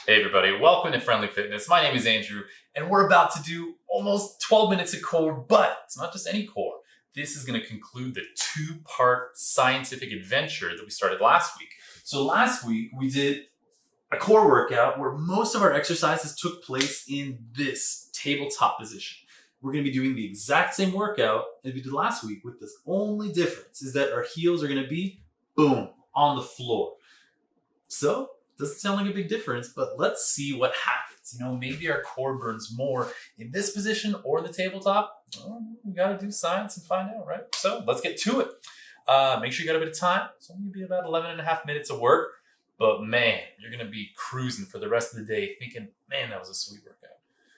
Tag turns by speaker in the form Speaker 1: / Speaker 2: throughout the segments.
Speaker 1: Hey everybody, welcome to Friendly Fitness. My name is Andrew, and we're about to do almost 12 minutes of core, but it's not just any core. This is going to conclude the two-part scientific adventure that we started last week. So last week, we did a core workout where most of our exercises took place in this tabletop position. We're going to be doing the exact same workout as we did last week, with this only difference is that our heels are going to be, boom, on the floor. So, doesn't sound like a big difference, but let's see what happens. You know, maybe our core burns more in this position or the tabletop. Well, we got to do science and find out, right? So let's get to it. Make sure you got a bit of time. It's only be about 11 and a half minutes of work, but man, you're going to be cruising for the rest of the day thinking, man, that was a sweet workout.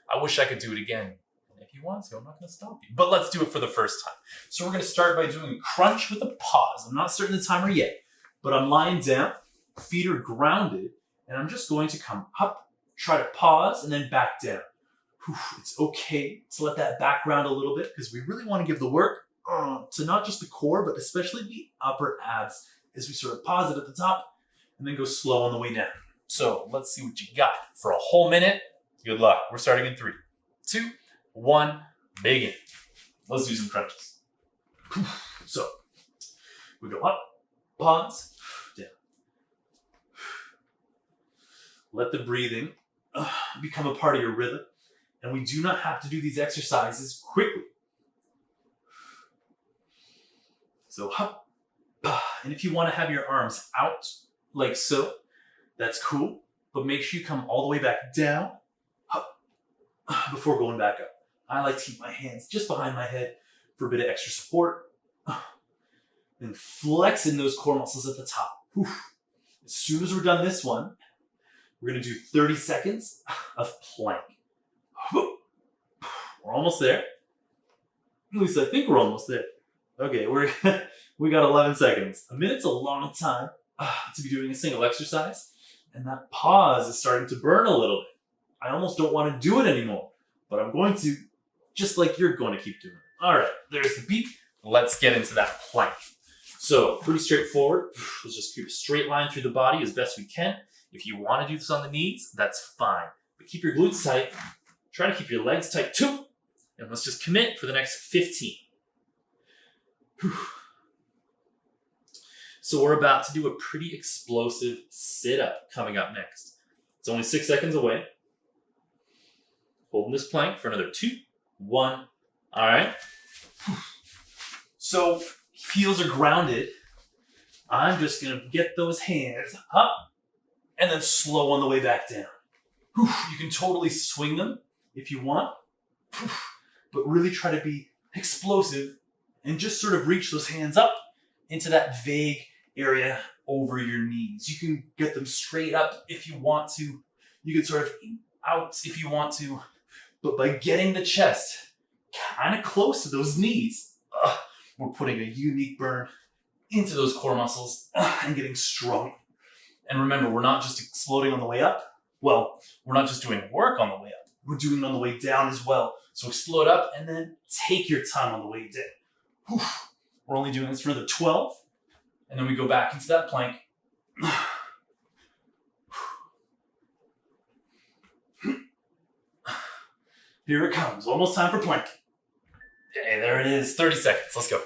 Speaker 1: I wish I could do it again. And if you want to, I'm not going to stop you, but let's do it for the first time. So we're going to start by doing a crunch with a pause. I'm not starting the timer yet, but I'm lying down. Feet are grounded, and I'm just going to come up, try to pause, and then back down. Whew, it's okay to let that back ground a little bit because we really want to give the work to not just the core, but especially the upper abs as we sort of pause it at the top and then go slow on the way down. So let's see what you got for a whole minute. Good luck. We're starting in 3, 2, 1, begin. Let's do some crunches. So we go up, pause, down. Let the breathing become a part of your rhythm. And we do not have to do these exercises quickly. So, and if you want to have your arms out like so, that's cool. But make sure you come all the way back down before going back up. I like to keep my hands just behind my head for a bit of extra support. And flexing those core muscles at the top. As soon as we're done this one, we're going to do 30 seconds of plank. We're almost there. At least I think we're almost there. Okay, we got 11 seconds. A minute's a long time to be doing a single exercise, and that pause is starting to burn a little bit. I almost don't want to do it anymore, but I'm going to, just like you're going to keep doing it. All right, there's the beat. Let's get into that plank. So, pretty straightforward. Let's just keep a straight line through the body as best we can. If you want to do this on the knees, that's fine. But keep your glutes tight. Try to keep your legs tight too. And let's just commit for the next 15. So we're about to do a pretty explosive sit-up coming up next. It's only 6 seconds away. Holding this plank for another 2, 1. All right. So heels are grounded. I'm just going to get those hands up and then slow on the way back down. You can totally swing them if you want, but really try to be explosive and just sort of reach those hands up into that vague area over your knees. You can get them straight up if you want to. You can sort of out if you want to, but by getting the chest kind of close to those knees, we're putting a unique burn into those core muscles and getting strong. And remember, we're not just exploding on the way up. Well, we're not just doing work on the way up. We're doing it on the way down as well. So explode up and then take your time on the way down. We're only doing this for another 12. And then we go back into that plank. Here it comes. Almost time for plank. Hey, there it is. 30 seconds. Let's go.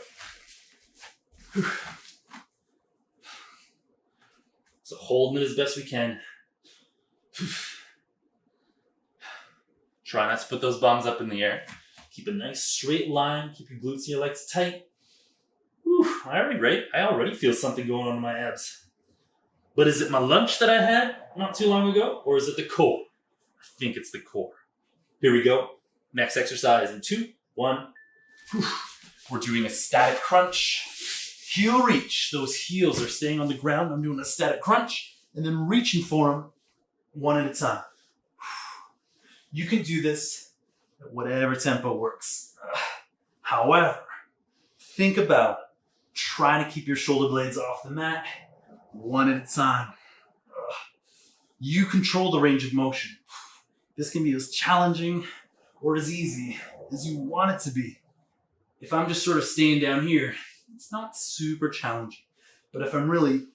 Speaker 1: So holding it as best we can. Try not to put those bums up in the air. Keep a nice straight line. Keep your glutes and your legs tight. I already feel something going on in my abs. But is it my lunch that I had not too long ago? Or is it the core? I think it's the core. Here we go. Next exercise in 2, 1. We're doing a static crunch. Heel reach. Those heels are staying on the ground. I'm doing a static crunch and then reaching for them one at a time. You can do this at whatever tempo works. However, think about trying to keep your shoulder blades off the mat one at a time. You control the range of motion. This can be as challenging or as easy as you want it to be. If I'm just sort of staying down here, it's not super challenging. But if I'm really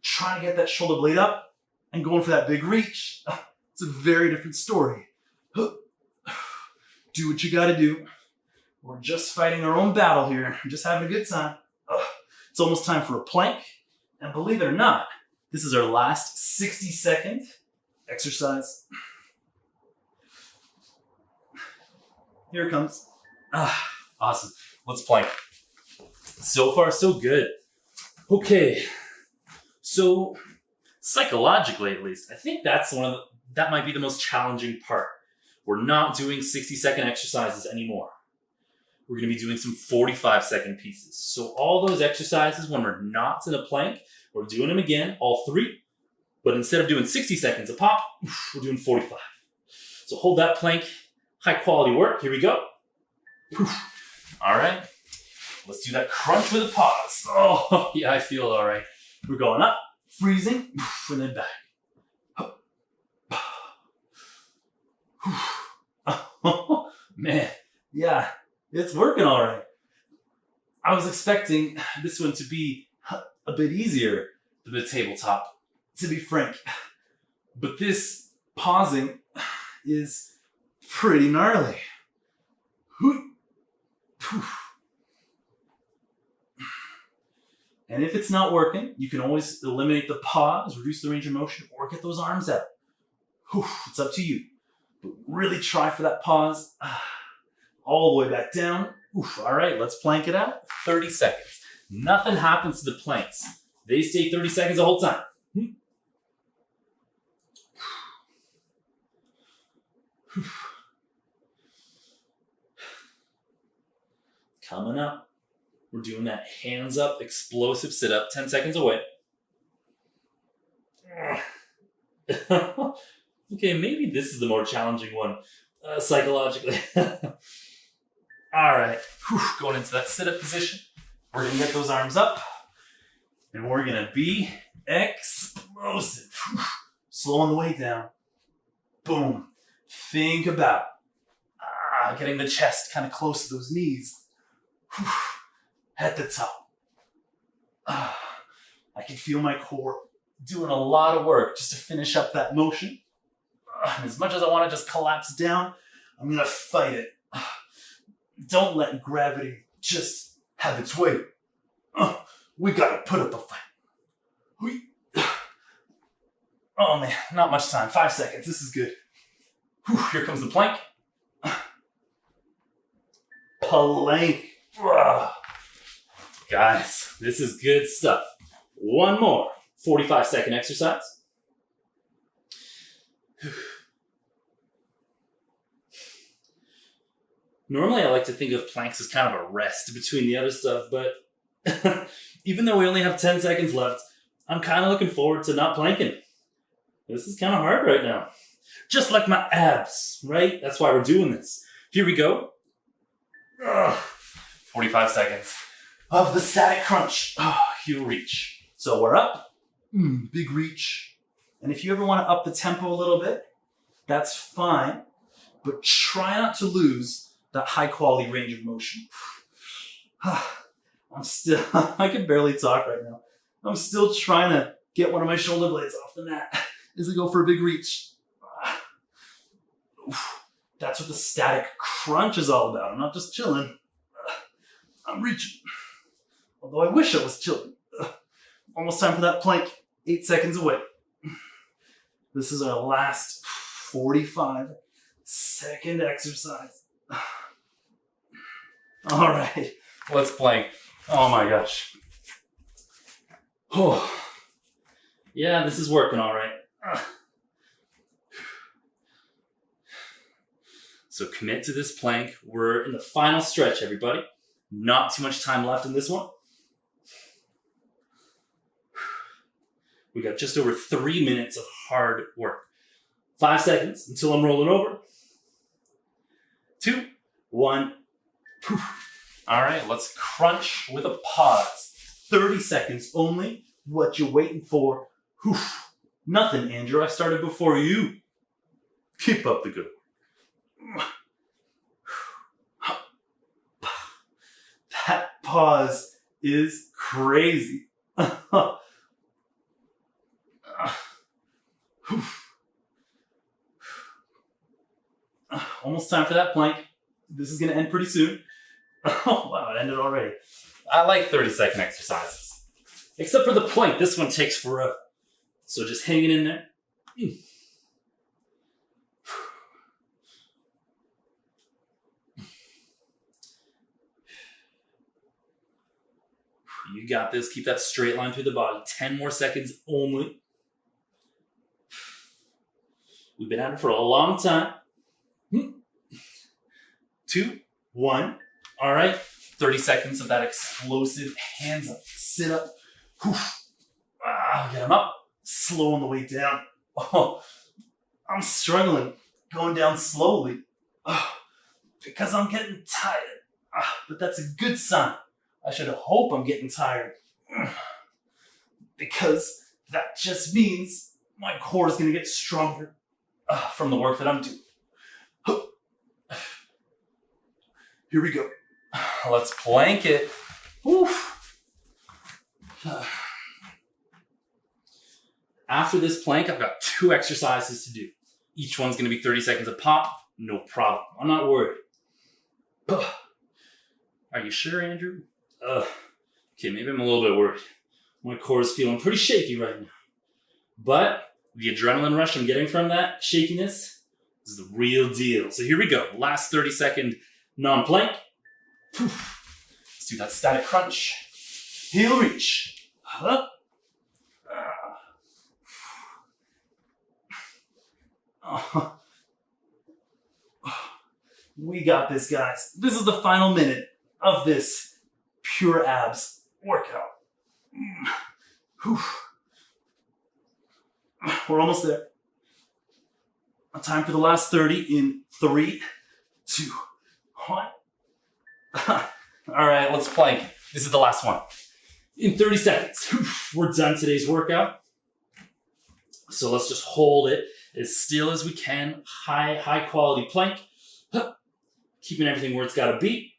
Speaker 1: trying to get that shoulder blade up,
Speaker 2: and going for that big reach. It's a very different story. Do what you gotta do. We're just fighting our own battle here. We're just having a good time. It's almost time for a plank. And believe it or not, this is our last 60-second exercise. Here it comes.
Speaker 1: Awesome. Let's plank. So far, so good. Okay. So, psychologically at least, I think that might be the most challenging part. We're not doing 60-second exercises anymore. We're going to be doing some 45-second pieces. So all those exercises, when we're not in a plank, we're doing them again, all three. But instead of doing 60 seconds a pop, we're doing 45. So hold that plank. High quality work. Here we go. All right. Let's do that crunch with a pause. Oh, yeah, I feel all right.
Speaker 2: We're going up, freezing, and then back. Man, yeah, it's working all right. I was expecting this one to be a bit easier than the tabletop, to be frank. But this pausing is pretty gnarly. And if it's not working, you can always eliminate the pause, reduce the range of motion, or get those arms out. It's up to you. But really try for that pause. All the way back down. All right, let's plank it out.
Speaker 1: 30 seconds. Nothing happens to the planks. They stay 30 seconds the whole time. Coming up. We're doing that hands up, explosive sit up, 10 seconds away. Okay, maybe this is the more challenging one psychologically. All right, going into that sit up position.
Speaker 2: We're gonna get those arms up and we're gonna be explosive. Slowing the way down. Boom. Think about getting the chest kind of close to those knees. At the top. I can feel my core doing a lot of work just to finish up that motion. And as much as I want to just collapse down, I'm going to fight it. Don't let gravity just have its way. We got to put up a fight. Oh man, not much time. 5 seconds. This is good.
Speaker 1: Here comes the plank.
Speaker 2: Plank.
Speaker 1: Guys, this is good stuff. One more 45-second exercise. Normally, I like to think of planks as kind of a rest between the other stuff, but even though we only have 10 seconds left, I'm kind of looking forward to not planking. This is kind of hard right now. Just like my abs, right? That's why we're doing this. Here we go. 45 seconds
Speaker 2: of the static crunch. Heel reach. So we're up. Big reach. And if you ever want to up the tempo a little bit, that's fine. But try not to lose that high quality range of motion. I can barely talk right now. I'm still trying to get one of my shoulder blades off the mat as I go for a big reach. That's what the static crunch is all about. I'm not just chilling. I'm reaching. Although I wish I was chilling. Almost time for that plank. 8 seconds away. This is our last 45-second exercise. All right.
Speaker 1: Let's plank.
Speaker 2: Oh my gosh.
Speaker 1: Oh, yeah, this is working all right. So commit to this plank. We're in the final stretch, everybody. Not too much time left in this one. We got just over 3 minutes of hard work. 5 seconds until I'm rolling over. 2, 1. All right, let's crunch with a pause.
Speaker 2: 30 seconds only. What you waiting for? Nothing, Andrew. I started before you. Keep up the good work. That pause is crazy. Almost time for that plank. This is going to end pretty soon. Oh, wow, it ended already.
Speaker 1: I like 30-second exercises.
Speaker 2: Except for the plank. This one takes forever. So just hang it in there. You got this. Keep that straight line through the body. 10 more seconds only. We've been at it for a long time. 2, 1. All right. 30 seconds of that explosive hands up, sit up. Get them up. Slowing the way down. Oh, I'm struggling. Going down slowly. Because I'm getting tired. But that's a good sign. I should hope I'm getting tired. Because that just means my core is going to get stronger from the work that I'm doing. Here we go.
Speaker 1: Let's plank it.
Speaker 2: Oof. After this plank, I've got 2 exercises to do. Each one's going to be 30 seconds a pop. No problem. I'm not worried. Are you sure, Andrew? Okay, maybe I'm a little bit worried. My core is feeling pretty shaky right now. But the adrenaline rush I'm getting from that shakiness is the real deal. So here we go. Last 30-second non-plank. Let's do that static crunch. Heel reach. Up. We got this, guys. This is the final minute of this pure abs workout. We're almost there. Time for the last 30 in 3, 2, 1.
Speaker 1: All right, let's plank. This is the last one.
Speaker 2: In 30 seconds, we're done today's workout. So let's just hold it as still as we can. High quality plank. Keeping everything where it's got to be.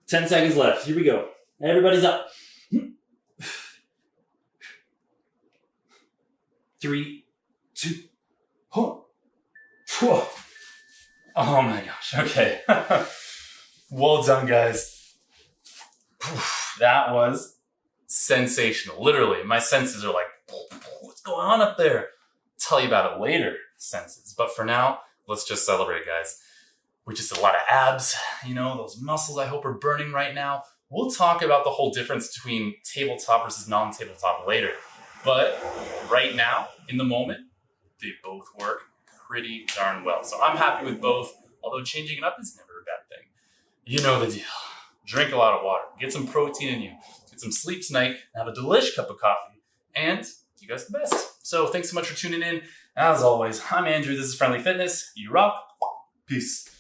Speaker 2: 10 seconds left. Here we go. Everybody's up. 3, 2, 1.
Speaker 1: Oh my gosh. Okay. Well done, guys. That was sensational. Literally, my senses are like, what's going on up there? Tell you about it later, senses. But for now, let's just celebrate, guys. We just did a lot of abs, those muscles I hope are burning right now. We'll talk about the whole difference between tabletop versus non-tabletop later. But right now, in the moment, they both work pretty darn well. So I'm happy with both, although changing it up is never a bad thing. You know the deal. Drink a lot of water, get some protein in you, get some sleep tonight, have a delish cup of coffee, and you guys are the best. So thanks so much for tuning in. As always, I'm Andrew. This is Friendly Fitness. You rock. Peace.